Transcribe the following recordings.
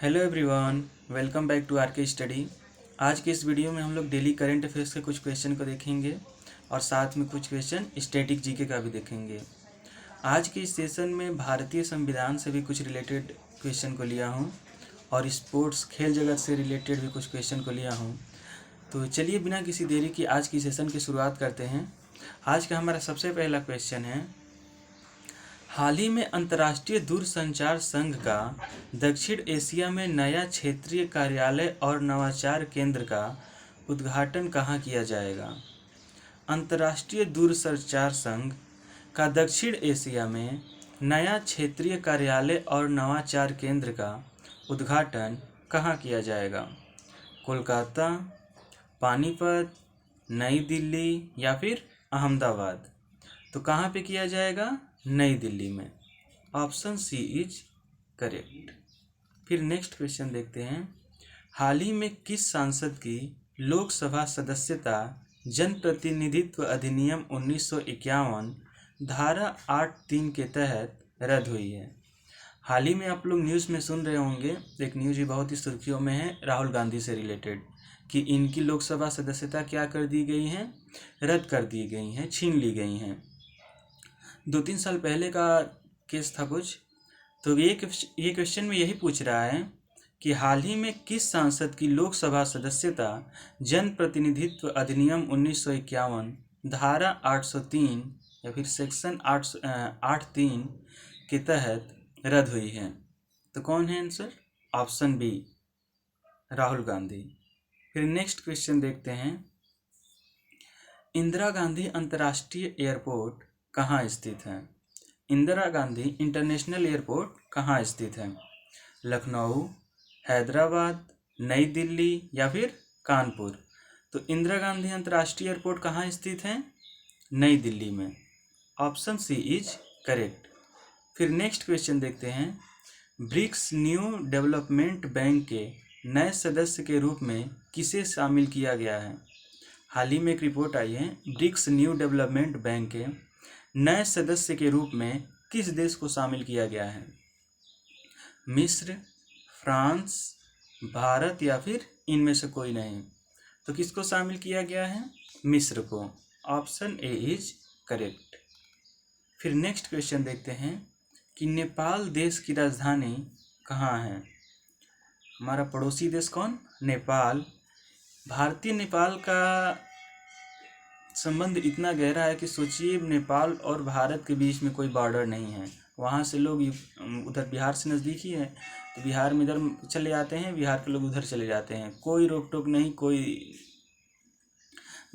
Hello everyone, welcome back to RK study. आज के इस वीडियो में हम लोग डेली करंट अफेयर्स के कुछ क्वेश्चन को देखेंगे और साथ में कुछ क्वेश्चन स्टैटिक जीके का भी देखेंगे। आज के इस सेशन में भारतीय संविधान से भी कुछ रिलेटेड क्वेश्चन को लिया हूँ और स्पोर्ट्स खेल जगत से रिलेटेड भी कुछ क्वेश्चन को लिया हूँ। तो चलिए बिना किसी देरी की आज की सेशन की शुरुआत करते हैं। आज का हमारा सबसे पहला क्वेश्चन है, हाल ही में अंतर्राष्ट्रीय दूरसंचार संघ का दक्षिण एशिया में नया क्षेत्रीय कार्यालय और नवाचार केंद्र का उद्घाटन कहाँ किया जाएगा। अंतर्राष्ट्रीय दूरसंचार संघ का दक्षिण एशिया में नया क्षेत्रीय कार्यालय और नवाचार केंद्र का उद्घाटन कहाँ किया जाएगा। कोलकाता, पानीपत, नई दिल्ली या फिर अहमदाबाद। तो कहाँ पे किया जाएगा? नई दिल्ली में। Option C is correct. फिर नेक्स्ट क्वेश्चन देखते हैं, हाल ही में किस सांसद की लोकसभा सदस्यता जनप्रतिनिधित्व अधिनियम 1951 धारा 8(3) के तहत रद्द हुई है। हाल ही में आप लोग न्यूज़ में सुन रहे होंगे, एक न्यूज़ भी बहुत ही सुर्खियों में है राहुल गांधी से रिलेटेड, कि इनकी लोकसभा सदस्यता क्या कर दी गई है? रद्द कर दी गई हैं, छीन ली गई हैं। 2-3 साल पहले का केस था कुछ। तो ये क्वेश्चन में यही पूछ रहा है कि हाल ही में किस सांसद की लोकसभा सदस्यता जनप्रतिनिधित्व अधिनियम 1951 धारा 803 या फिर सेक्शन 8(3) के तहत रद्द हुई है। तो कौन है answer? Option B, Rahul Gandhi. फिर नेक्स्ट क्वेश्चन देखते हैं, इंदिरा गांधी अंतर्राष्ट्रीय एयरपोर्ट कहाँ स्थित है? इंदिरा गांधी इंटरनेशनल एयरपोर्ट कहाँ स्थित है? लखनऊ, हैदराबाद, नई दिल्ली या फिर कानपुर। तो इंदिरा गांधी अंतर्राष्ट्रीय एयरपोर्ट कहाँ स्थित है? नई दिल्ली में। Option C is correct. फिर नेक्स्ट क्वेश्चन देखते हैं, ब्रिक्स न्यू डेवलपमेंट बैंक के नए सदस्य के रूप में किसे शामिल किया गया है? हाल ही में एक रिपोर्ट आई है, ब्रिक्स न्यू डेवलपमेंट बैंक के नए सदस्य के रूप में किस देश को शामिल किया गया है? मिस्र, फ्रांस, भारत या फिर इनमें से कोई नहीं। तो किसको शामिल किया गया है? मिस्र को। Option A is correct. फिर नेक्स्ट क्वेश्चन देखते हैं कि नेपाल देश की राजधानी कहाँ है? हमारा पड़ोसी देश कौन? नेपाल। भारतीय नेपाल का संबंध इतना गहरा है कि सोचिए, नेपाल और भारत के बीच में कोई बॉर्डर नहीं है। वहाँ से लोग उधर बिहार से नज़दीक ही है, तो बिहार में इधर चले जाते हैं, बिहार के लोग उधर चले जाते हैं। कोई रोक टोक नहीं, कोई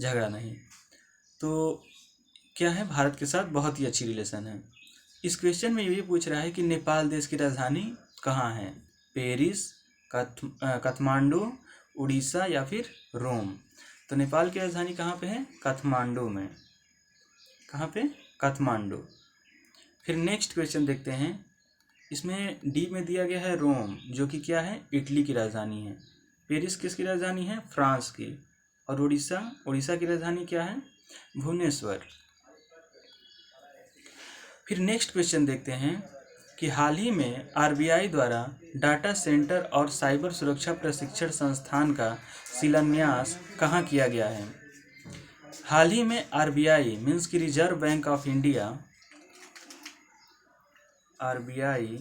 झगड़ा नहीं। तो क्या है, भारत के साथ बहुत ही अच्छी रिलेशन है। इस क्वेश्चन में ये भी पूछ रहा है कि नेपाल देश की राजधानी कहाँ है? पेरिस, काठमांडू, उड़ीसा या फिर रोम। तो नेपाल की राजधानी कहाँ पे है? काठमांडू में। कहाँ पे? काठमांडू। फिर नेक्स्ट क्वेश्चन देखते हैं, इसमें डी में दिया गया है रोम, जो कि क्या है? इटली की राजधानी है। पेरिस किसकी राजधानी है? फ्रांस की। और उड़ीसा की राजधानी क्या है? भुवनेश्वर। फिर नेक्स्ट क्वेश्चन देखते हैं कि हाल ही में आरबीआई द्वारा डाटा सेंटर और साइबर सुरक्षा प्रशिक्षण संस्थान का शिलान्यास कहाँ किया गया है? हाल ही में आरबीआई मीन्स की reserve bank of India, RBI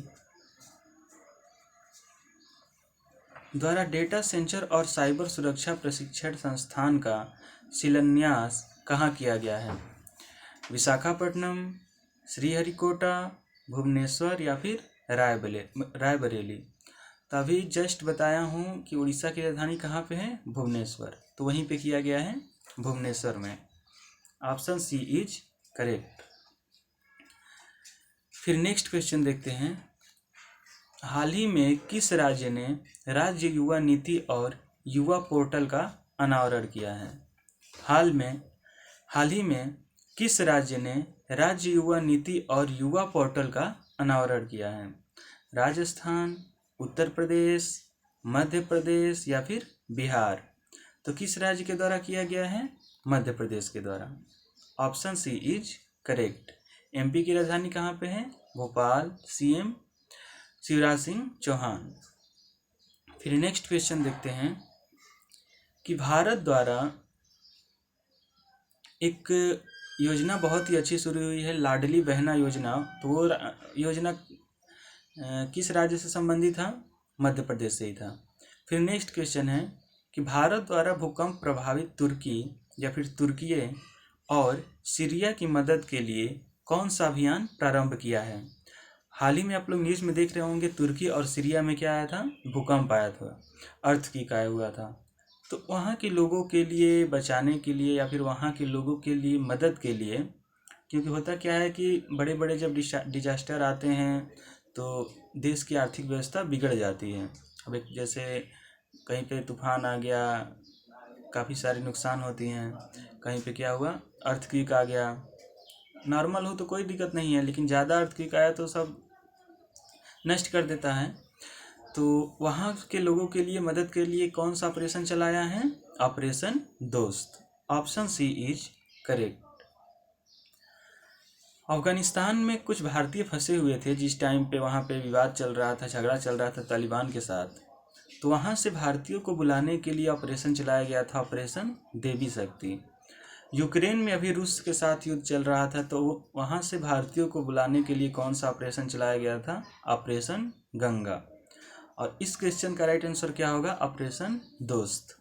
द्वारा डेटा सेंटर और साइबर सुरक्षा प्रशिक्षण संस्थान का शिलान्यास कहाँ किया गया है? विशाखापट्टनम, श्रीहरिकोटा, भुवनेश्वर या फिर रायबरेली। तभी जस्ट बताया हूँ कि उड़ीसा की राजधानी कहाँ पे है? भुवनेश्वर। तो वहीं पे किया गया है, भुवनेश्वर में। Option C is correct. फिर नेक्स्ट क्वेश्चन देखते हैं, हाल ही में किस राज्य ने राज्य युवा नीति और युवा पोर्टल का अनावरण किया है? हाल ही में किस राज्य ने राज्य युवा नीति और युवा पोर्टल का अनावरण किया है? राजस्थान, उत्तर प्रदेश, मध्य प्रदेश या फिर बिहार। तो किस राज्य के द्वारा किया गया है? मध्य प्रदेश के द्वारा। Option C is correct. MP की राजधानी कहाँ पे है? भोपाल। सीएम शिवराज सिंह चौहान। फिर नेक्स्ट क्वेश्चन देखते हैं कि भारत द्वारा एक योजना बहुत ही अच्छी शुरू हुई है, लाडली बहना योजना। तो वो योजना किस राज्य से संबंधित था? मध्य प्रदेश से ही था। फिर नेक्स्ट क्वेश्चन है कि भारत द्वारा भूकंप प्रभावित तुर्की या फिर तुर्किये और सीरिया की मदद के लिए कौन सा अभियान प्रारंभ किया है? हाल ही में आप लोग न्यूज़ में देख रहे होंगे, तुर्की और सीरिया में क्या आया था? भूकंप आया था, अर्थक्वेक आया हुआ था। तो वहाँ के लोगों के लिए बचाने के लिए या फिर वहाँ के लोगों के लिए मदद के लिए, क्योंकि होता क्या है कि बड़े बड़े जब डिजास्टर आते हैं तो देश की आर्थिक व्यवस्था बिगड़ जाती है। अब एक जैसे कहीं पे तूफान आ गया, काफ़ी सारे नुकसान होती हैं। कहीं पे क्या हुआ, अर्थक्वेक आ गया। नॉर्मल हो तो कोई दिक्कत नहीं है, लेकिन ज़्यादा अर्थक्वेक आया तो सब नष्ट कर देता है। तो वहाँ के लोगों के लिए मदद के लिए कौन सा ऑपरेशन चलाया है? Operation Dost. Option C is correct. Afghanistan में कुछ भारतीय फंसे हुए थे जिस टाइम पे, वहाँ पे विवाद चल रहा था, झगड़ा चल रहा था तालिबान के साथ। तो वहाँ से भारतीयों को बुलाने के लिए ऑपरेशन चलाया गया था, ऑपरेशन देवी शक्ति। यूक्रेन में अभी रूस के साथ युद्ध चल रहा था, तो वहाँ से भारतीयों को बुलाने के लिए कौन सा ऑपरेशन चलाया गया था? ऑपरेशन गंगा। और इस क्वेश्चन का राइट आंसर क्या होगा? ऑपरेशन दोस्त।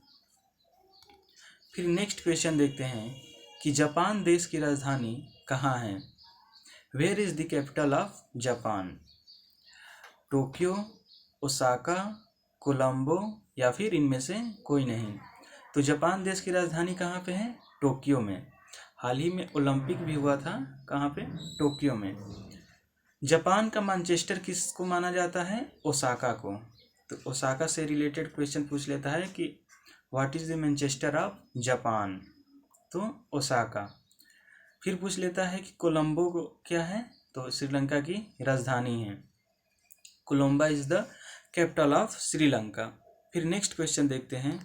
फिर नेक्स्ट क्वेश्चन देखते हैं कि जापान देश की राजधानी कहाँ है? Where is the capital of Japan? Tokyo, Osaka, Colombo या फिर इनमें से कोई नहीं। तो जापान देश की राजधानी कहाँ पे है? टोक्यो में। हाल ही में ओलंपिक भी हुआ था, कहाँ पे? टोक्यो में। जापान का मैनचेस्टर किसको माना जाता है? ओसाका को। तो ओसाका से रिलेटेड क्वेश्चन पूछ लेता है कि what is the Manchester of Japan? तो ओसाका। फिर पूछ लेता है कि कोलंबो को क्या है? तो श्रीलंका की राजधानी है। Columba is the capital of Sri Lanka. फिर नेक्स्ट क्वेश्चन देखते हैं,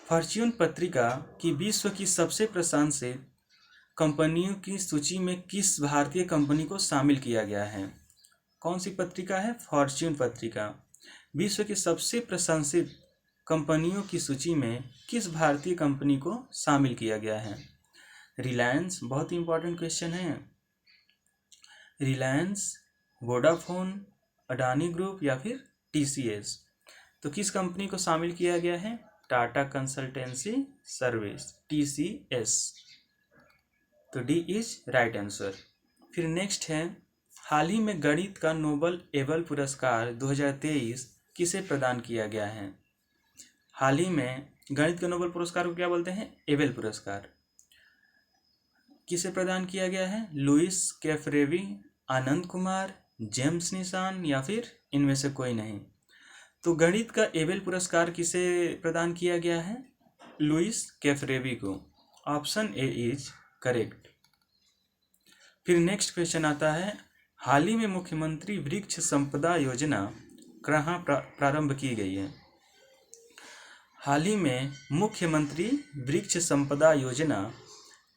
फॉर्च्यून पत्रिका की विश्व की सबसे प्रशंसित कंपनियों की सूची में किस भारतीय कंपनी को शामिल किया गया है? कौन सी पत्रिका है? फॉर्च्यून पत्रिका। विश्व की सबसे प्रशंसित कंपनियों की सूची में किस भारतीय कंपनी को शामिल किया गया है? रिलायंस, बहुत ही इंपॉर्टेंट क्वेश्चन है। रिलायंस, वोडाफोन, अडानी ग्रुप या फिर टीसीएस। तो किस कंपनी को शामिल किया गया है? Tata consultancy service, TCS. तो डी इज राइट आंसर। फिर नेक्स्ट है, हाल ही में गणित का नोबल एबल पुरस्कार 2023 किसे प्रदान किया गया है? हाल ही में गणित के नोबेल पुरस्कार को क्या बोलते हैं? एबेल पुरस्कार। किसे प्रदान किया गया है? लुइस कैफरेवी, आनंद कुमार, जेम्स निशान या फिर इनमें से कोई नहीं। तो गणित का एबेल पुरस्कार किसे प्रदान किया गया है? लुइस कैफरेवी को। Option A is correct. फिर नेक्स्ट क्वेश्चन आता है, हाल ही में मुख्यमंत्री वृक्ष संपदा योजना कहाँ प्रारंभ की गई है? हाल ही में मुख्यमंत्री वृक्ष संपदा योजना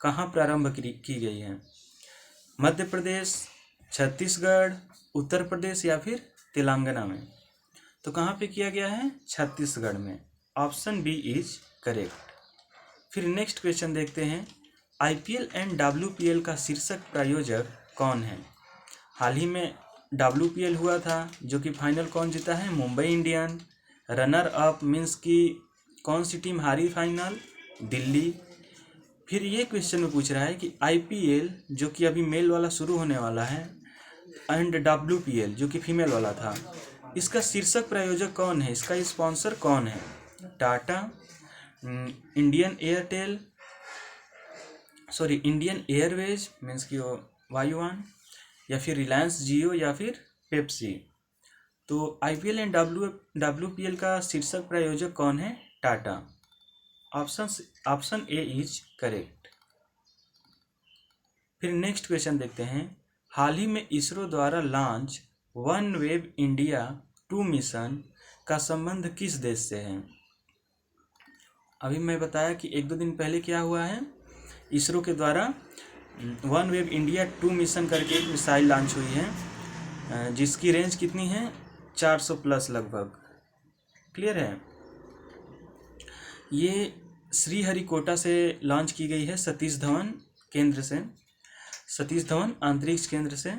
कहाँ प्रारंभ की गई है? मध्य प्रदेश, छत्तीसगढ़, उत्तर प्रदेश या फिर तेलंगाना में? तो कहाँ पे किया गया है? छत्तीसगढ़ में। Option B is correct. फिर नेक्स्ट क्वेश्चन देखते हैं, आईपीएल एंड डब्ल्यूपीएल का शीर्षक प्रायोजक कौन है? हाल ही में डब्ल्यूपीएल हुआ था, जो कि फाइनल कौन जीता है? Mumbai Indian. Runner up means कि कौन सी टीम हारी फाइनल? दिल्ली। फिर ये क्वेश्चन में पूछ रहा है कि आईपीएल जो कि अभी मेल वाला शुरू होने वाला है एंड डब्ल्यूपीएल जो कि फीमेल वाला था, इसका शीर्षक प्रायोजक कौन है? इसका स्पॉन्सर कौन है? टाटा, इंडियन एयरवेज मीन्स कि वायुयान, या फिर रिलायंस जियो या फिर पेप्सी। तो आईपीएल एंड डब्ल्यूपीएल का शीर्षक प्रायोजक कौन है? Tata. Option A is correct. फिर नेक्स्ट क्वेश्चन देखते हैं, हाल ही में इसरो द्वारा launch one web India 2 mission का संबंध किस देश से है? अभी मैं बताया कि 1-2 दिन पहले क्या हुआ है, इसरो के द्वारा वन वेब इंडिया 2 मिशन करके एक मिसाइल लॉन्च हुई है, जिसकी रेंज कितनी है? 400 प्लस लगभग। क्लियर है। ये श्रीहरिकोटा से लॉन्च की गई है, सतीश धवन केंद्र से, सतीश धवन अंतरिक्ष केंद्र से।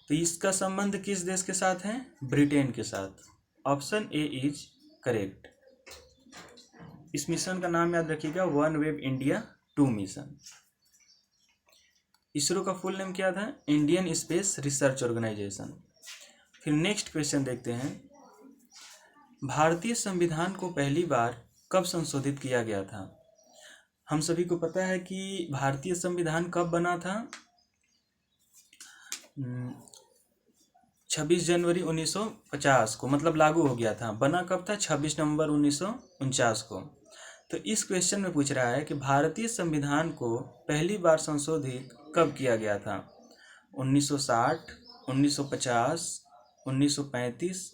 तो इसका संबंध किस देश के साथ है? ब्रिटेन के साथ। Option A is correct. इस मिशन का नाम याद रखिएगा, OneWeb India 2 mission. ISRO का फुल नेम क्या था? Indian space research organisation. फिर नेक्स्ट क्वेश्चन देखते हैं, भारतीय संविधान को पहली बार कब संशोधित किया गया था? हम सभी को पता है कि भारतीय संविधान कब बना था? 26 जनवरी 1950 को, मतलब लागू हो गया था। बना कब था? 26 नवंबर 1949 को। तो इस क्वेश्चन में पूछ रहा है कि भारतीय संविधान को पहली बार संशोधित कब किया गया था? 1960, 1950, 1935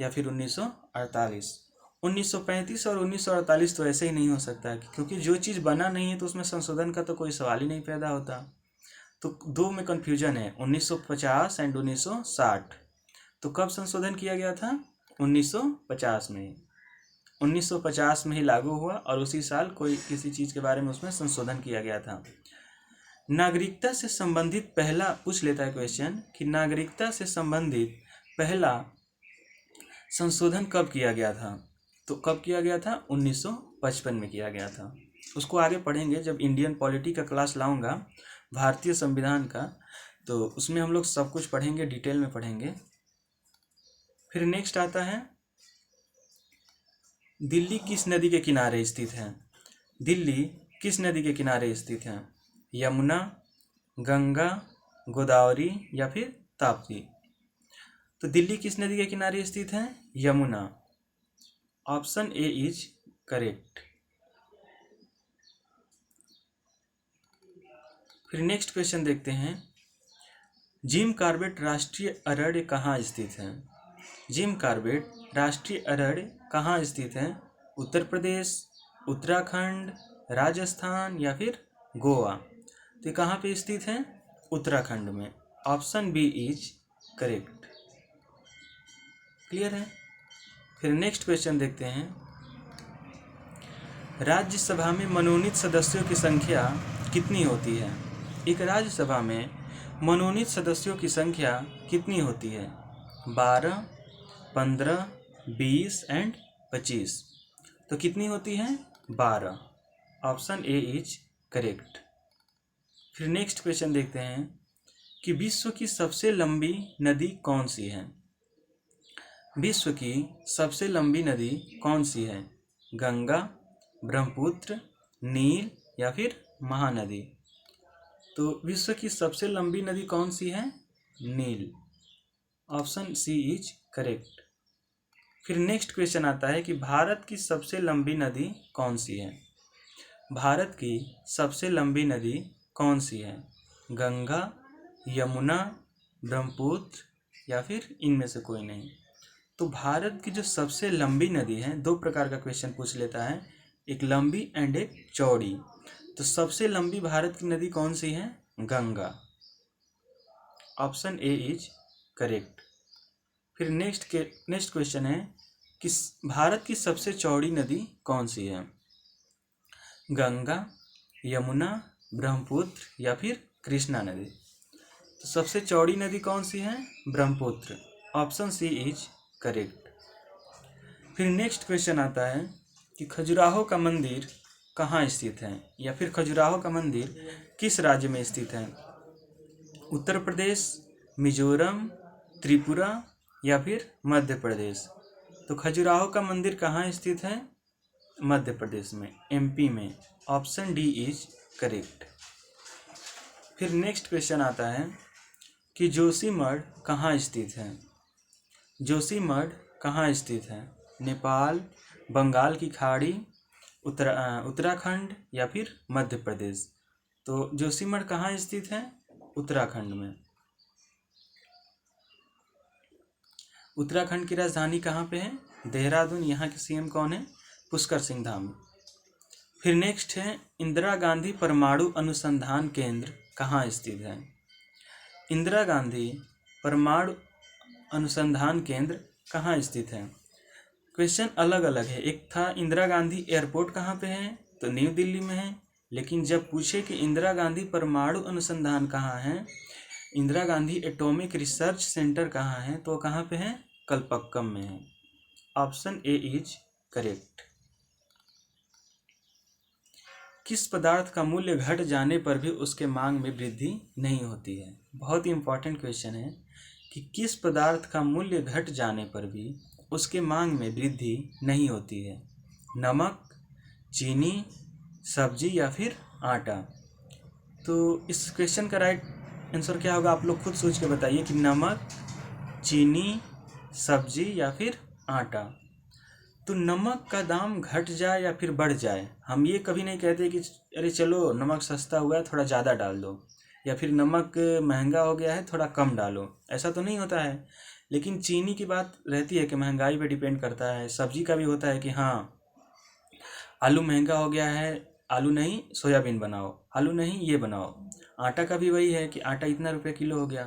या फिर 1948? 1935 और 1948 तो ऐसे ही नहीं हो सकता है, क्योंकि जो चीज़ बना नहीं है तो उसमें संशोधन का तो कोई सवाल ही नहीं पैदा होता। तो दो में कन्फ्यूजन है, 1950 एंड 1960। तो कब संशोधन किया गया था? 1950 में। 1950 में ही लागू हुआ और उसी साल कोई किसी चीज़ के बारे में उसमें संशोधन किया गया था। नागरिकता से संबंधित पहला पूछ लेता है क्वेश्चन कि नागरिकता से संबंधित पहला संशोधन कब किया गया था? तो कब किया गया था? 1955 में किया गया था। उसको आगे पढ़ेंगे जब इंडियन पॉलिटी का क्लास लाऊंगा, भारतीय संविधान का, तो उसमें हम लोग सब कुछ पढ़ेंगे, डिटेल में पढ़ेंगे। फिर नेक्स्ट आता है, दिल्ली किस नदी के किनारे स्थित है? दिल्ली किस नदी के किनारे स्थित है? यमुना, गंगा, गोदावरी या फिर ताप्ती? तो दिल्ली किस नदी के किनारे स्थित है? Yamuna. Option A is correct. फिर नेक्स्ट क्वेश्चन देखते हैं, जिम कॉर्बेट राष्ट्रीय अरण्य कहाँ स्थित है? जिम कॉर्बेट राष्ट्रीय अरण्य कहाँ स्थित है? उत्तर प्रदेश, उत्तराखंड, राजस्थान या फिर गोवा? तो कहाँ पे स्थित है? उत्तराखंड में। Option B is correct. Clear है। फिर नेक्स्ट क्वेश्चन देखते हैं, राज्यसभा में मनोनीत सदस्यों की संख्या कितनी होती है? एक राज्यसभा में मनोनीत सदस्यों की संख्या कितनी होती है? 12, 15, 20 एंड 25? तो कितनी होती है? 12। Option A is correct. फिर नेक्स्ट क्वेश्चन देखते हैं कि विश्व की सबसे लंबी नदी कौन सी है? विश्व की सबसे लंबी नदी कौन सी है? गंगा, ब्रह्मपुत्र, नील या फिर महानदी? तो विश्व की सबसे लंबी नदी कौन सी है? नील। Option C is correct. फिर नेक्स्ट क्वेश्चन आता है कि भारत की सबसे लंबी नदी कौन सी है? भारत की सबसे लंबी नदी कौन सी है? गंगा, यमुना, ब्रह्मपुत्र या फिर इनमें से कोई नहीं? तो भारत की जो सबसे लंबी नदी है, दो प्रकार का क्वेश्चन पूछ लेता है, एक लंबी एंड एक चौड़ी। तो सबसे लंबी भारत की नदी कौन सी है? Ganga. Option A is correct. फिर नेक्स्ट क्वेश्चन है कि भारत की सबसे चौड़ी नदी कौन सी है? गंगा, यमुना, ब्रह्मपुत्र या फिर कृष्णा नदी? तो सबसे चौड़ी नदी कौन सी है? Brahmaputra. Option C is correct. फिर नेक्स्ट क्वेश्चन आता है कि खजुराहो का मंदिर कहाँ स्थित है, या फिर खजुराहो का मंदिर किस राज्य में स्थित है? उत्तर प्रदेश, मिजोरम, त्रिपुरा या फिर मध्य प्रदेश? तो खजुराहो का मंदिर कहाँ स्थित है? मध्य प्रदेश में, एमपी में। Option D is correct. फिर नेक्स्ट क्वेश्चन आता है कि जोशीमठ कहाँ स्थित है? जोशीमठ कहाँ स्थित है? नेपाल, बंगाल की खाड़ी, उत्तराखंड या फिर मध्य प्रदेश? तो जोशीमठ कहाँ स्थित है? उत्तराखंड में। उत्तराखंड की राजधानी कहाँ पे है? देहरादून। यहाँ के सीएम कौन है? पुष्कर सिंह धामी। फिर नेक्स्ट है, इंदिरा गांधी परमाणु अनुसंधान केंद्र कहाँ स्थित है? इंदिरा गांधी परमाणु अनुसंधान केंद्र कहाँ स्थित है। क्वेश्चन अलग अलग है। एक था इंदिरा गांधी एयरपोर्ट कहाँ पे है, तो न्यू दिल्ली में है। लेकिन जब पूछे कि इंदिरा गांधी परमाणु अनुसंधान कहाँ है, Indira Gandhi atomic research centre कहाँ है, तो कहाँ पे है, कलपक्कम में है। Option A is correct. किस पदार्थ का मूल्य घट जाने पर भी उसके मांग में वृद्धि नहीं होती है। बहुत ही इंपॉर्टेंट क्वेश्चन है कि किस पदार्थ का मूल्य घट जाने पर भी उसके मांग में वृद्धि नहीं होती है। नमक, चीनी, सब्जी या फिर आटा। तो इस क्वेश्चन का राइट आंसर क्या होगा, आप लोग खुद सोच के बताइए कि नमक, चीनी, सब्जी या फिर आटा। तो नमक का दाम घट जाए या फिर बढ़ जाए, हम ये कभी नहीं कहते कि अरे चलो नमक सस्ता हुआ है थोड़ा ज़्यादा डाल दो, या फिर नमक महंगा हो गया है थोड़ा कम डालो, ऐसा तो नहीं होता है। लेकिन चीनी की बात रहती है कि महंगाई पे डिपेंड करता है। सब्जी का भी होता है कि हाँ आलू महंगा हो गया है, आलू नहीं सोयाबीन बनाओ, आलू नहीं ये बनाओ। आटा का भी वही है कि आटा इतना रुपये किलो हो गया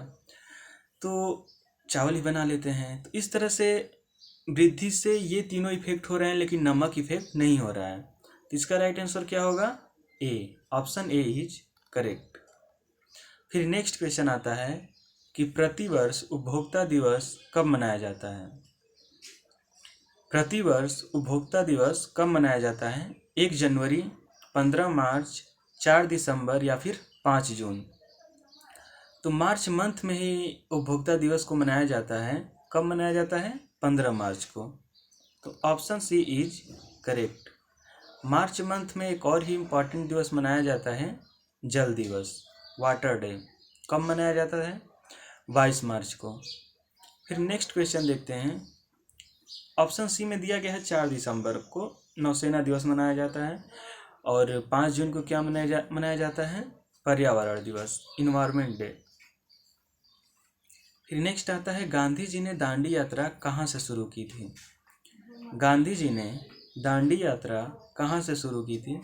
तो चावल ही बना लेते हैं। तो इस तरह से वृद्धि से ये तीनों इफेक्ट हो रहे हैं, लेकिन नमक इफेक्ट नहीं हो रहा है। तो इसका राइट आंसर क्या होगा, A. Option A is correct. फिर नेक्स्ट क्वेश्चन आता है कि प्रतिवर्ष उपभोक्ता दिवस कब मनाया जाता है। प्रतिवर्ष उपभोक्ता दिवस कब मनाया जाता है। 1 जनवरी, 15 मार्च, 4 दिसंबर या फिर 5 जून। तो मार्च मंथ में ही उपभोक्ता दिवस को मनाया जाता है। कब मनाया जाता है, 15 मार्च को। तो option C is correct. March month में एक और ही इम्पॉर्टेंट दिवस मनाया जाता है, जल दिवस, वाटर डे। कब मनाया जाता है, 22 मार्च को। फिर नेक्स्ट क्वेश्चन देखते हैं। ऑप्शन सी में दिया गया है 4 दिसंबर को नौसेना दिवस मनाया जाता है, और 5 जून को क्या मनाया जाता है, पर्यावरण दिवस, इन्वायरमेंट डे। फिर नेक्स्ट आता है गांधी जी ने दांडी यात्रा कहाँ से शुरू की थी। गांधी जी ने दांडी यात्रा कहाँ से शुरू की थी।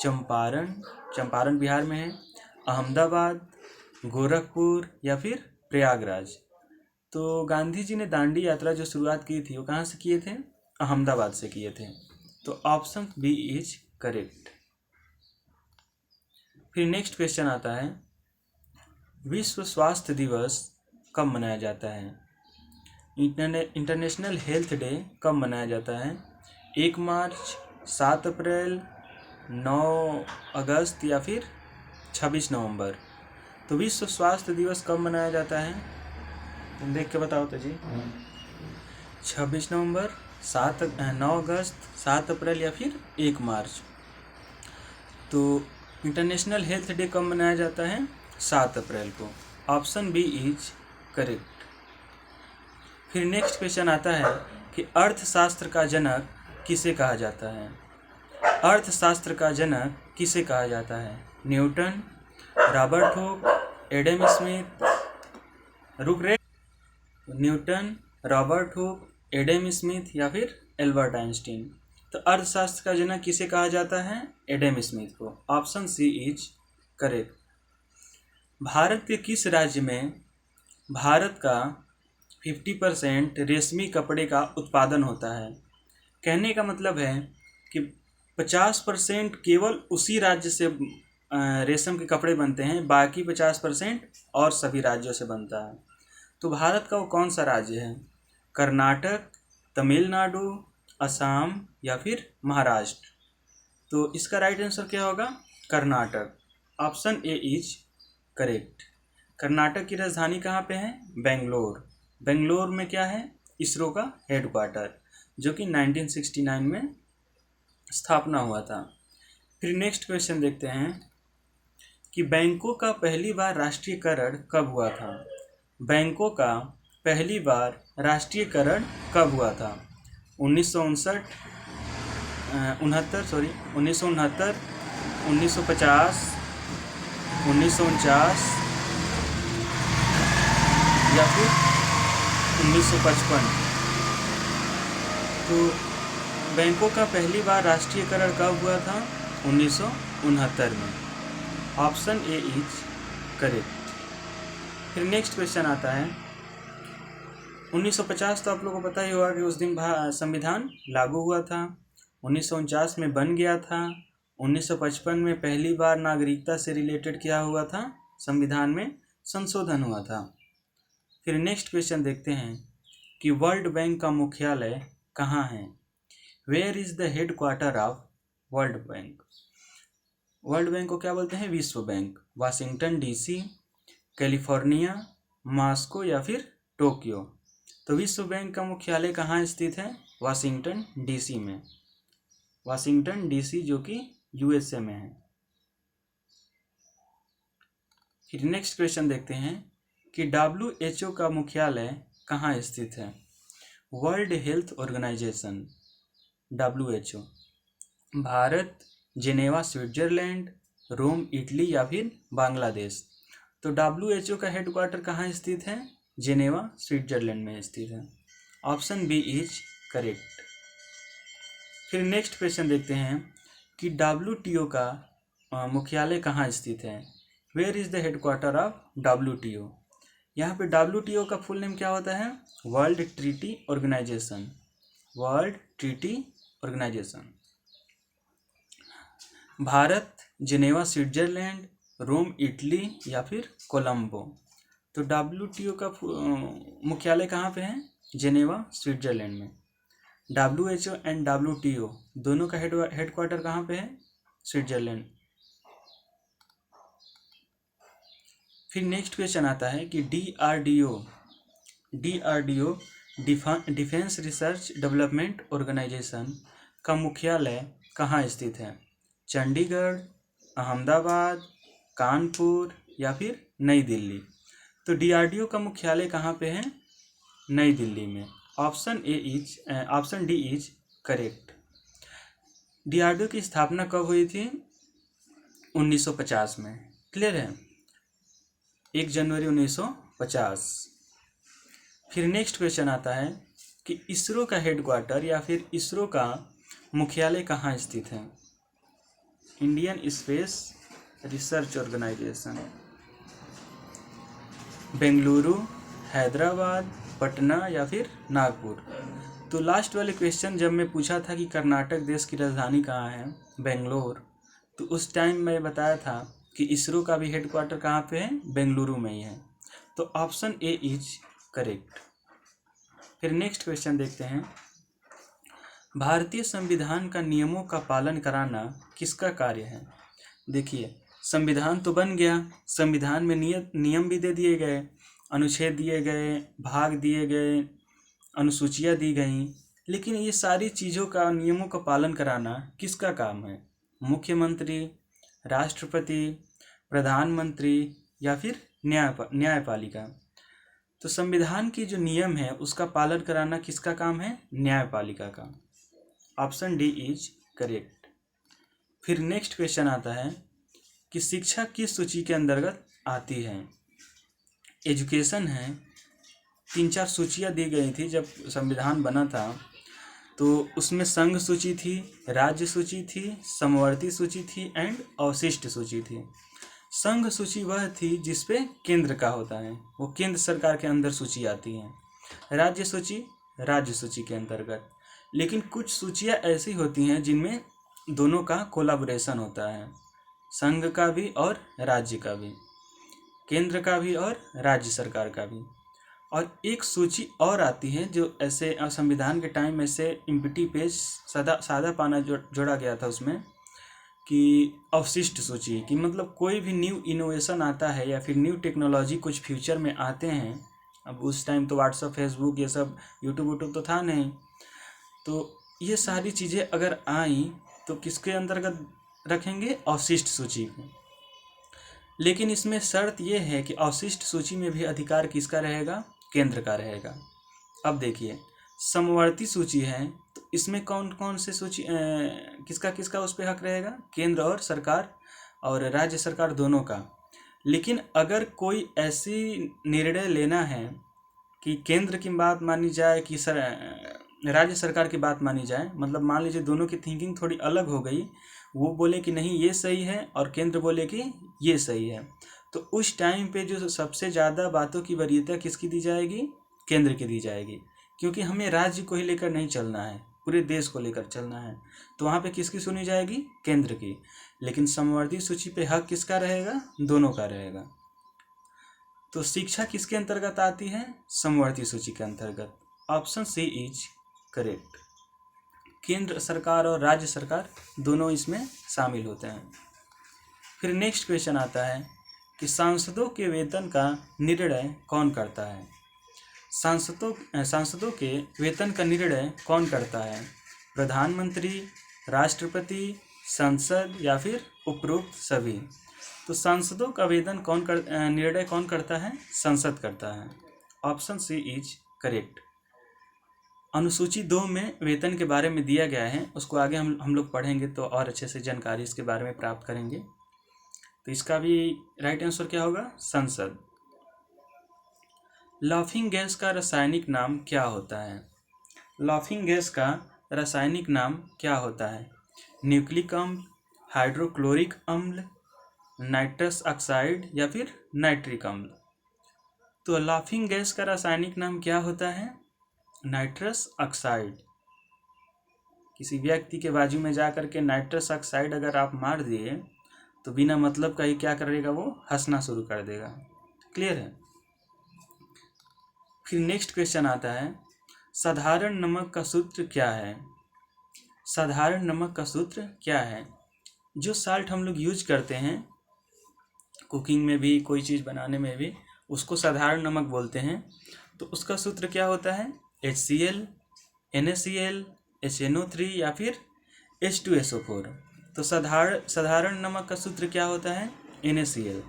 चंपारण बिहार में है, अहमदाबाद, गोरखपुर या फिर प्रयागराज। तो गांधी जी ने दांडी यात्रा जो शुरुआत की थी वो कहाँ से किए थे, अहमदाबाद से किए थे। तो ऑप्शन बी इज करेक्ट। फिर नेक्स्ट क्वेश्चन आता है विश्व स्वास्थ्य दिवस कब मनाया जाता है। इंटरनेशनल हेल्थ डे कब मनाया जाता है। 1 मार्च, 7 अप्रैल, 9 अगस्त या फिर 26 नवंबर। तो विश्व स्वास्थ्य दिवस कब मनाया जाता है, तुम देख के बताओ तो जी। 26 नवंबर, 9 अगस्त, 7 अप्रैल या फिर 1 मार्च। तो इंटरनेशनल हेल्थ डे कब मनाया जाता है, 7 अप्रैल को। Option B is correct. फिर नेक्स्ट क्वेश्चन आता है कि अर्थशास्त्र का जनक किसे कहा जाता है। अर्थशास्त्र का जनक किसे कहा जाता है। Newton, Robert Hooke, Adam Smith. Newton, Robert Hooke, Adam Smith या फिर एल्बर्ट आइंस्टीन। तो अर्थशास्त्र का जनक किसे कहा जाता है, एडम स्मिथ को। Option C is correct. Bharat के किस राज्य में भारत का 50% रेशमी कपड़े का उत्पादन होता है। कहने का मतलब है कि 50% केवल उसी राज्य से रेशम के कपड़े बनते हैं, बाकी 50% और सभी राज्यों से बनता है। तो भारत का वो कौन सा राज्य है, कर्नाटक, तमिलनाडु, असम या फिर महाराष्ट्र। तो इसका राइट आंसर क्या होगा, Karnataka. Option A is correct. Karnataka की राजधानी कहाँ पे है, बेंगलोर। बेंगलोर में क्या है, इसरो का हेडक्वार्टर, जो कि 1969 में स्थापना हुआ था। फिर नेक्स्ट क्वेश्चन देखते हैं कि बैंकों का पहली बार राष्ट्रीयकरण कब हुआ था। बैंकों का पहली बार राष्ट्रीयकरण कब हुआ था। 1959, 1969, 1950, 1949 या फिर 1955। तो बैंकों का पहली बार राष्ट्रीयकरण कब हुआ था, 1969 में। Option A is correct. फिर नेक्स्ट क्वेश्चन आता है 1950 तो आप लोगों को पता ही होगा कि उस दिन संविधान लागू हुआ था। 1949 में बन गया था। 1955 में पहली बार नागरिकता से रिलेटेड क्या हुआ था, संविधान में संशोधन हुआ था। फिर नेक्स्ट क्वेश्चन देखते हैं कि वर्ल्ड बैंक का मुख्यालय कहाँ है। Where is the headquarter of world bank. World bank को क्या बोलते हैं, विश्व bank. Washington DC, California, Moscow या फिर टोक्यो। तो विश्व बैंक का मुख्यालय कहाँ स्थित है, वाशिंगटन डीसी में। वाशिंगटन डीसी जो कि यूएसए में है। फिर नेक्स्ट क्वेश्चन देखते हैं कि WHO का मुख्यालय कहाँ स्थित है। World health organisation WHO। Bharat, Geneva Switzerland, Rome Italy या फिर बांग्लादेश। तो WHO का हेडक्वार्टर कहाँ स्थित है, जेनेवा स्विट्जरलैंड में स्थित है। Option B is correct. फिर नेक्स्ट क्वेश्चन देखते हैं कि WTO का मुख्यालय कहाँ स्थित है। Where is the headquarter of WTO। यहाँ पे WTO का फुल नेम क्या होता है, world treaty organisation. World treaty organisation. Bharat, Geneva Switzerland, Rome Italy या फिर कोलंबो। तो WTO का मुख्यालय कहाँ पे है, जेनेवा स्विट्जरलैंड में। WHO एंड WTO दोनों का हेडक्वार्टर कहाँ पे है, स्विट्जरलैंड। फिर नेक्स्ट क्वेश्चन आता है कि DRDO defence research development organisation का मुख्यालय कहाँ स्थित है। चंडीगढ़, अहमदाबाद, कानपुर या फिर नई दिल्ली। तो DRDO का मुख्यालय कहाँ पे है, नई दिल्ली में। Option D is correct. DRDO की स्थापना कब हुई थी, 1950 में। क्लियर है, 1 जनवरी 1950। फिर नेक्स्ट क्वेश्चन आता है कि इसरो का हेडक्वार्टर या फिर इसरो का मुख्यालय कहाँ स्थित है। Indian space research organisation. Bengaluru, Hyderabad, Patna या फिर नागपुर। तो लास्ट वाले क्वेश्चन जब मैं पूछा था कि कर्नाटक देश की राजधानी कहाँ है, बेंगलोर, तो उस टाइम मैं बताया था कि इसरो का भी हेडक्वार्टर कहाँ पे है, बेंगलुरु में ही है। तो ऑप्शन ए इज करेक्ट। फिर नेक्स्ट क्वेश्चन देखते हैं, भारतीय संविधान का नियमों का पालन कराना किसका कार्य है। देखिए, संविधान तो बन गया, संविधान में नियम भी दे दिए गए, अनुच्छेद दिए गए, भाग दिए गए, अनुसूचियाँ दी गई, लेकिन ये सारी चीज़ों का, नियमों का पालन कराना किसका काम है। मुख्यमंत्री, राष्ट्रपति, प्रधानमंत्री या फिर न्यायपालिका। तो संविधान की जो नियम है उसका पालन कराना किसका काम है, न्यायपालिका का। Option D is correct. फिर नेक्स्ट क्वेश्चन आता है कि शिक्षा किस सूची के अंतर्गत आती है। एजुकेशन है। 3-4 सूचियाँ दी गई थी जब संविधान बना था, तो उसमें संघ सूची थी, राज्य सूची थी, समवर्ती सूची थी एंड अवशिष्ट सूची थी। संघ सूची वह थी जिसपे केंद्र का होता है, वो केंद्र सरकार के अंदर सूची आती है। राज्य सूची राज्य सूची के अंतर्गत। लेकिन कुछ सूचियाँ ऐसी होती हैं जिनमें दोनों का कोलाबोरेशन होता है, संघ का भी और राज्य का भी, केंद्र का भी और राज्य सरकार का भी। और एक सूची और आती है जो ऐसे संविधान के टाइम में से एम्प्टी पेज सादा पाना जोड़ा गया था उसमें, कि अवशिष्ट सूची, कि मतलब कोई भी न्यू इनोवेशन आता है या फिर न्यू टेक्नोलॉजी कुछ फ्यूचर में आते हैं। अब उस टाइम तो व्हाट्सअप, फेसबुक, ये सब यूट्यूब तो था नहीं, तो ये सारी चीज़ें अगर आई तो किसके अंतर्गत रखेंगे, अवशिष्ट सूची को। लेकिन इसमें शर्त यह है कि अवशिष्ट सूची में भी अधिकार किसका रहेगा, केंद्र का रहेगा। अब देखिए, समवर्ती सूची है तो इसमें कौन कौन से सूची किसका किसका उस पर हक रहेगा, केंद्र और सरकार और राज्य सरकार दोनों का। लेकिन अगर कोई ऐसी निर्णय लेना है कि केंद्र की बात मानी जाए कि राज्य सरकार की बात मानी जाए, मतलब मान लीजिए दोनों की थिंकिंग थोड़ी अलग हो गई, वो बोले कि नहीं ये सही है और केंद्र बोले कि ये सही है, तो उस टाइम पे जो सबसे ज़्यादा बातों की वरीयता किसकी दी जाएगी, केंद्र की दी जाएगी, क्योंकि हमें राज्य को ही लेकर नहीं चलना है, पूरे देश को लेकर चलना है। तो वहाँ पे किसकी सुनी जाएगी? केंद्र की। लेकिन समवर्ती सूची पे हक किसका रहेगा? दोनों का रहेगा। तो शिक्षा किसके अंतर्गत आती है? समवर्ती सूची के अंतर्गत। Option C is correct. केंद्र सरकार और राज्य सरकार दोनों इसमें शामिल होते हैं। फिर नेक्स्ट क्वेश्चन आता है कि सांसदों के वेतन का निर्णय कौन करता है? सांसदों के वेतन का निर्णय कौन करता है? प्रधानमंत्री, राष्ट्रपति, संसद या फिर उपरोक्त सभी? तो सांसदों का वेतन निर्णय कौन करता है? संसद करता है। Option C is correct. अनुसूची 2 में वेतन के बारे में दिया गया है, उसको आगे हम लोग पढ़ेंगे तो और अच्छे से जानकारी इसके बारे में प्राप्त करेंगे। तो इसका भी राइट आंसर क्या होगा? संसद। लाफिंग गैस का रासायनिक नाम क्या होता है? लाफिंग गैस का रासायनिक नाम क्या होता है? न्यूक्लिक अम्ल, हाइड्रोक्लोरिक अम्ल, नाइट्रस ऑक्साइड या फिर नाइट्रिक अम्ल? तो लाफिंग गैस का रासायनिक नाम क्या होता है? Nitrous oxide. किसी व्यक्ति के बाजू में जाकर के नाइट्रस ऑक्साइड अगर आप मार दिए तो बिना मतलब का ही क्या करेगा? वो हंसना शुरू कर देगा। क्लियर है? फिर नेक्स्ट क्वेश्चन आता है, साधारण नमक का सूत्र क्या है? साधारण नमक का सूत्र क्या है? जो साल्ट हम लोग यूज करते हैं कुकिंग में भी, कोई चीज़ बनाने में भी, उसको साधारण नमक बोलते हैं। तो उसका सूत्र क्या होता है? HCl, NaCl, HNO3 या फिर H2SO4। तो साधारण नमक का सूत्र क्या होता है? NaCl,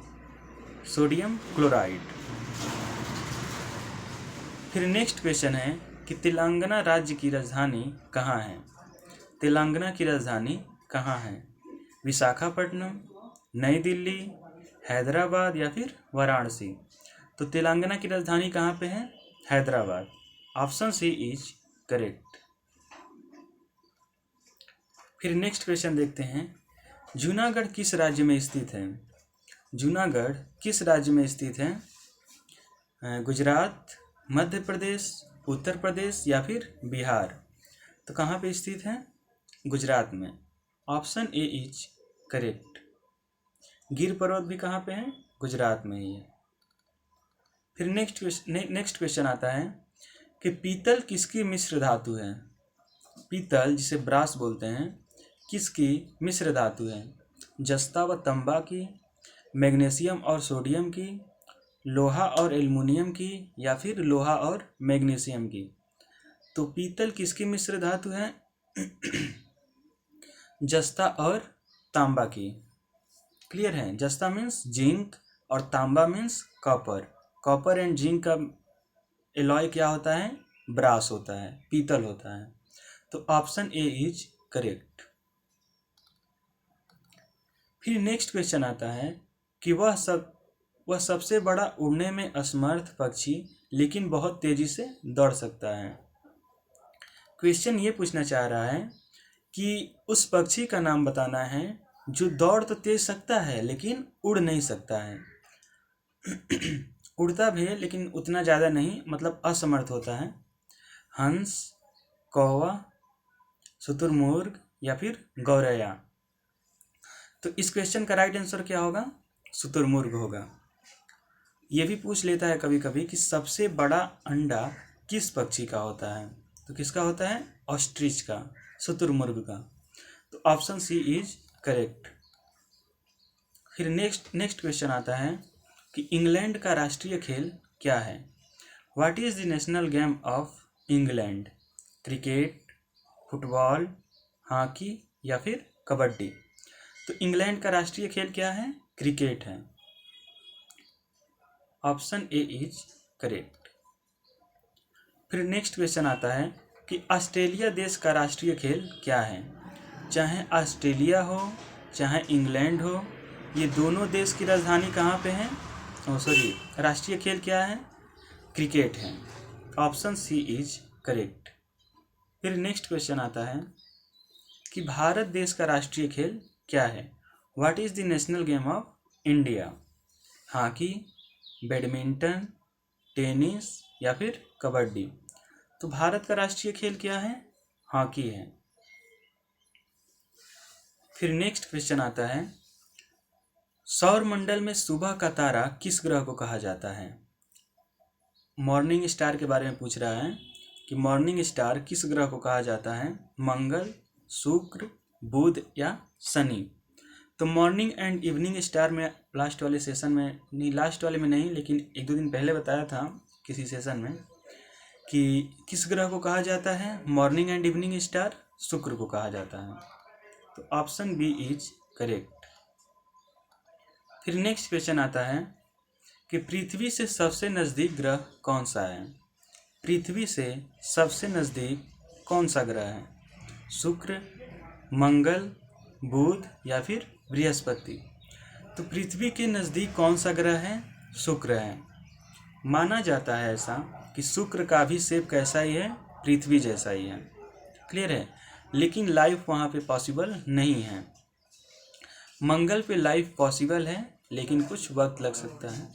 sodium chloride. फिर नेक्स्ट क्वेश्चन है कि तेलंगाना राज्य की राजधानी कहाँ है? तेलंगाना की राजधानी कहाँ है? विशाखापट्टनम, नई दिल्ली, हैदराबाद या फिर वाराणसी? तो तेलंगाना की राजधानी कहाँ पे है? Hyderabad. Option C is correct. फिर नेक्स्ट क्वेश्चन देखते हैं, जूनागढ़ किस राज्य में स्थित है? जूनागढ़ किस राज्य में स्थित है? गुजरात, मध्य प्रदेश, उत्तर प्रदेश या फिर बिहार? तो कहाँ पे स्थित है? गुजरात में। Option A is correct. गिर पर्वत भी कहाँ पे है? गुजरात में ही है। फिर नेक्स्ट क्वेश्चन आता है कि पीतल किसकी मिश्र धातु है? पीतल जिसे ब्रास बोलते हैं, किसकी मिश्र धातु है? जस्ता व तांबा की, मैग्नीशियम और सोडियम की, लोहा और एल्युमिनियम की या फिर लोहा और मैग्नीशियम की? तो पीतल किसकी मिश्र धातु है? जस्ता और तांबा की। क्लियर है? जस्ता मीन्स जिंक और तांबा means copper. Copper and zinc का एलॉय क्या होता है? ब्रास होता है, पीतल होता है। तो ऑप्शन ए इज करेक्ट। फिर नेक्स्ट क्वेश्चन आता है कि वह सबसे बड़ा उड़ने में असमर्थ पक्षी लेकिन बहुत तेजी से दौड़ सकता है। क्वेश्चन ये पूछना चाह रहा है कि उस पक्षी का नाम बताना है जो दौड़ तो तेज सकता है लेकिन उड़ नहीं सकता है। उड़ता भी है लेकिन उतना ज़्यादा नहीं, मतलब असमर्थ होता है। हंस, कौवा, शुतुरमुर्ग या फिर गौरैया? तो इस क्वेश्चन का राइट आंसर क्या होगा? शुतुरमुर्ग होगा। ये भी पूछ लेता है कभी कभी कि सबसे बड़ा अंडा किस पक्षी का होता है? तो किसका होता है? ऑस्ट्रिच का, शुतुरमुर्ग का। तो ऑप्शन सी इज करेक्ट। फिर नेक्स्ट क्वेश्चन आता है कि इंग्लैंड का राष्ट्रीय खेल क्या है? What is the national game of England? Cricket, football, hockey या फिर कबड्डी? तो इंग्लैंड का राष्ट्रीय खेल क्या है? क्रिकेट है। Option A is correct. फिर नेक्स्ट क्वेश्चन आता है कि ऑस्ट्रेलिया देश का राष्ट्रीय खेल क्या है? चाहे ऑस्ट्रेलिया हो चाहे इंग्लैंड हो, ये दोनों देश की राजधानी कहाँ पे है? राष्ट्रीय खेल क्या है? क्रिकेट है। Option C is correct. फिर नेक्स्ट क्वेश्चन आता है कि भारत देश का राष्ट्रीय खेल क्या है? What is the national game of India? Hockey, badminton, tennis या फिर कबड्डी। तो भारत का राष्ट्रीय खेल क्या है? हॉकी है। फिर नेक्स्ट क्वेश्चन आता है, सौर मंडल में सुबह का तारा किस ग्रह को कहा जाता है? मॉर्निंग स्टार के बारे में पूछ रहा है कि मॉर्निंग स्टार किस ग्रह को कहा जाता है? मंगल, शुक्र, बुध या शनि। तो मॉर्निंग एंड इवनिंग स्टार में लास्ट वाले सेशन में नहीं, लास्ट वाले में नहीं, लेकिन 1-2 दिन पहले बताया था किसी सेशन में कि किस ग्रह को कहा जाता है? मॉर्निंग एंड इवनिंग स्टार शुक्र को कहा जाता है। तो ऑप्शन बी इज करेक्ट। फिर नेक्स्ट क्वेश्चन आता है कि पृथ्वी से सबसे नज़दीक ग्रह कौन सा है? पृथ्वी से सबसे नज़दीक कौन सा ग्रह है? शुक्र, मंगल, बुध या फिर बृहस्पति। तो पृथ्वी के नज़दीक कौन सा ग्रह है? शुक्र है। माना जाता है ऐसा कि शुक्र का भी शेप कैसा ही है? पृथ्वी जैसा ही है। क्लियर है? लेकिन लाइफ वहाँ पे पॉसिबल नहीं है। मंगल पे लाइफ पॉसिबल है लेकिन कुछ वक्त लग सकता है।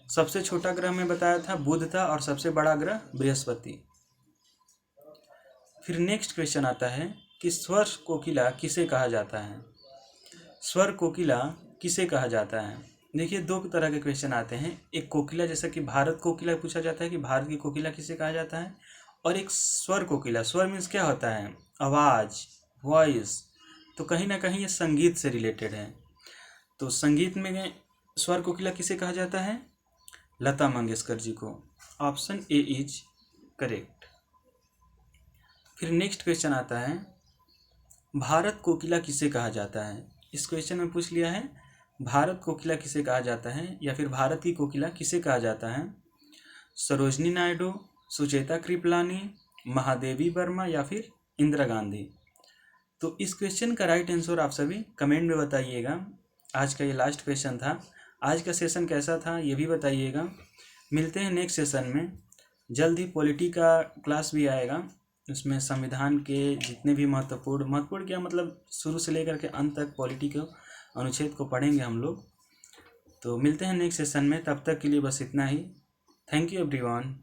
सबसे छोटा ग्रह में बताया था बुध था और सबसे बड़ा ग्रह बृहस्पति। फिर नेक्स्ट क्वेश्चन आता है कि स्वर कोकिला किसे कहा जाता है? स्वर कोकिला किसे कहा जाता है? देखिए 2 तरह के क्वेश्चन आते हैं। एक कोकिला, जैसा कि भारत कोकिला पूछा जाता है कि भारत की कोकिला किसे कहा जाता है, और एक स्वर कोकिला। स्वर मीन्स क्या होता है? आवाज़, वॉइस। तो कहीं ना कहीं ये संगीत से रिलेटेड है। तो संगीत में स्वर कोकिला किसे कहा जाता है? लता मंगेशकर जी को। Option A is correct. फिर नेक्स्ट क्वेश्चन आता है, भारत कोकिला किसे कहा जाता है? इस क्वेश्चन में पूछ लिया है भारत कोकिला किसे कहा जाता है या फिर भारत की कोकिला किसे कहा जाता है? सरोजनी नायडू, सुचेता कृपलानी, महादेवी वर्मा या फिर इंदिरा गांधी। तो इस क्वेश्चन का राइट आंसर आप सभी कमेंट में बताइएगा। आज का ये लास्ट क्वेश्चन था। आज का सेशन कैसा था ये भी बताइएगा। मिलते हैं नेक्स्ट सेशन में। जल्द ही पॉलिटी का क्लास भी आएगा। उसमें संविधान के जितने भी महत्वपूर्ण क्या मतलब शुरू से लेकर के अंत तक पॉलिटी के अनुच्छेद को पढ़ेंगे हम लोग। तो मिलते हैं नेक्स्ट सेशन में। तब तक के लिए बस इतना ही। Thank you everyone.